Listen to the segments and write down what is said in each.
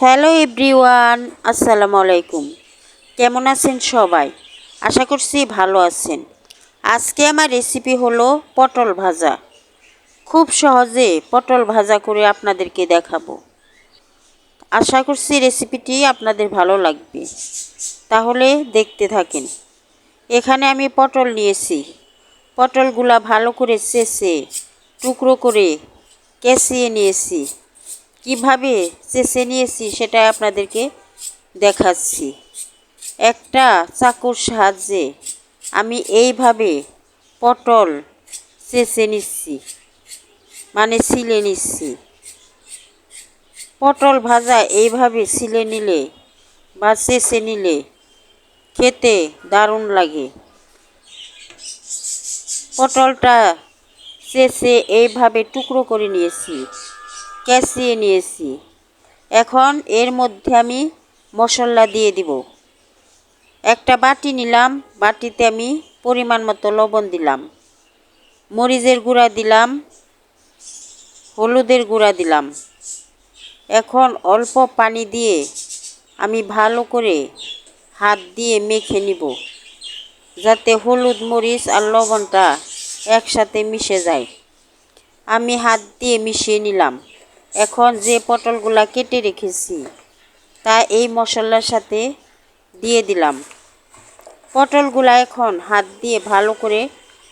Hello everyone, আসসালামু আলাইকুম। কেমন আছেন সবাই? আশা করছি ভালো আছেন। আজকে আমার রেসিপি হলো পটল ভাজা। খুব সহজে পটল ভাজা করে আপনাদেরকে দেখাবো। আশা করছি রেসিপিটি আপনাদের ভালো লাগবে। তাহলে দেখতে থাকেন। এখানে আমি পটল নিয়েছি। পটলগুলা ভালো করে চেঁচে টুকরো করে কেচিয়ে নিয়েছি। কিভাবে চেঁচে নিয়েছি সেটা আপনাদেরকে দেখাচ্ছি। একটা চাকুর সাহায্যে আমি এইভাবে পটল চেঁচে নিচ্ছি, মানে ছিলে নিচ্ছি। পটল ভাজা এইভাবে ছিলে নিলে বা চেঁচে নিলে খেতে দারুণ লাগে। পটলটা চেঁচে এইভাবে টুকরো করে নিয়েছি, কেচিয়ে নিয়েছি। এখন এর মধ্যে আমি মশলা দিয়ে দিব। একটা বাটি নিলাম, বাটিতে আমি পরিমাণ মতো লবণ দিলাম, মরিচের গুঁড়া দিলাম, হলুদের গুঁড়া দিলাম। এখন অল্প পানি দিয়ে আমি ভালো করে হাত দিয়ে মেখে নিব, যাতে হলুদ মরিচ আর লবণটা একসাথে মিশে যায়। আমি হাত দিয়ে মিশিয়ে নিলাম। এখন যে পটলগুলা কেটে রেখেছি তা এই মশলার সাথে দিয়ে দিলাম। পটলগুলা এখন হাত দিয়ে ভালো করে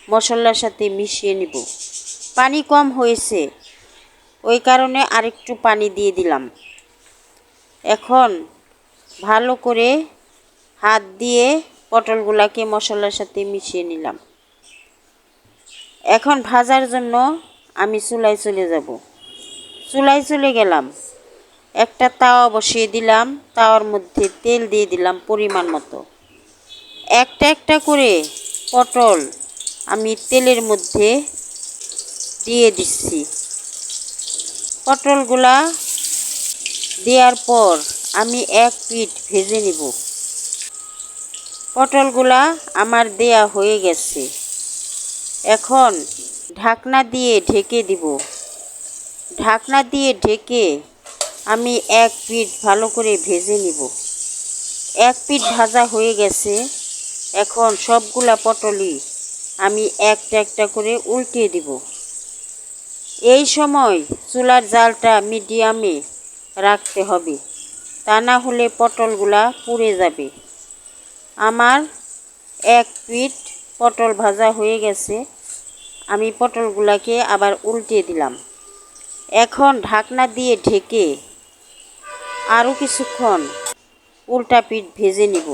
মশলার সাথে মিশিয়ে নিব। পানি কম হয়েছে, ওই কারণে আরেকটু পানি দিয়ে দিলাম। এখন ভালো করে হাত দিয়ে পটলগুলাকে মশলার সাথে মিশিয়ে নিলাম। এখন ভাজার জন্য আমি চুলায় চলে যাব। চুলায় চলে গেলাম। একটা তাওয়া বসিয়ে দিলাম। তাওয়ার মধ্যে তেল দিয়ে দিলাম পরিমাণ মতো। একটা একটা করে পটল আমি তেলের মধ্যে দিয়ে দিচ্ছি। পটলগুলা দেওয়ার পর আমি এক পিঠ ভেজে নিব। পটলগুলা আমার দেয়া হয়ে গেছে। এখন ঢাকনা দিয়ে ঢেকে দিব। ঢাকনা দিয়ে ঢেকে আমি এক পিঠ ভালো করে ভেজে নিব। এক পিঠ ভাজা হয়ে গেছে। এখন সবগুলা পটলই আমি একটা একটা করে উল্টিয়ে দিব। এই সময় চুলার জালটা মিডিয়ামে রাখতে হবে, তা না হলে পটলগুলা পুড়ে যাবে। আমার এক পিঠ পটল ভাজা হয়ে গেছে। আমি পটলগুলাকে আবার উল্টিয়ে দিলাম। এখন ঢাকনা দিয়ে ঢেকে আরও কিছুক্ষণ উল্টা পিঠ ভেজে নিব।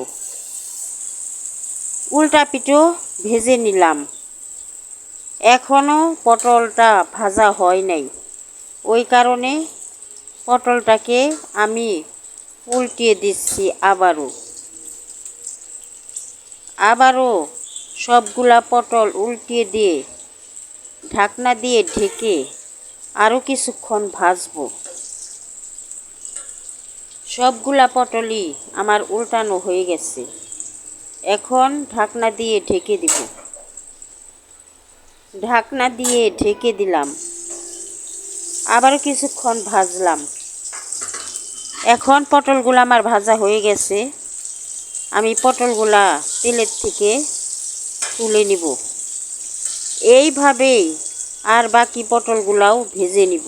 উল্টা পিঠও ভেজে নিলাম। এখনও পটলটা ভাজা হয় নাই, ওই কারণে পটলটাকে আমি উল্টিয়ে দিচ্ছি আবারও সবগুলা পটল উল্টিয়ে দিয়ে ঢাকনা দিয়ে ঢেকে আরও কিছুক্ষণ ভাজবো। সবগুলা পটলই আমার উল্টানো হয়ে গেছে। এখন ঢাকনা দিয়ে ঢেকে দিব। ঢাকনা দিয়ে ঢেকে দিলাম। আবারও কিছুক্ষণ ভাজলাম। এখন পটলগুলো আমার ভাজা হয়ে গেছে। আমি পটলগুলা তেলের থেকে তুলে নিব। এইভাবেই আর বাকি পটলগুলাও ভেজে নিব।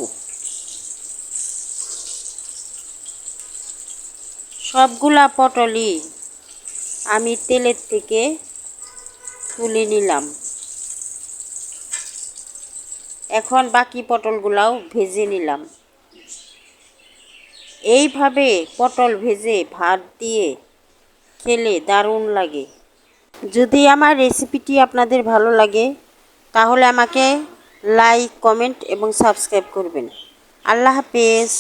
সবগুলা পটলই আমি তেলের থেকে তুলে নিলাম। এখন বাকি পটলগুলাও ভেজে নিলাম। এইভাবে পটল ভেজে ভাত দিয়ে খেলে দারুণ লাগে। যদি আমার রেসিপিটি আপনাদের ভালো লাগে তাহলে আমাকে লাইক, কমেন্ট এবং সাবস্ক্রাইব করবেন। আল্লাহ হাফেজ।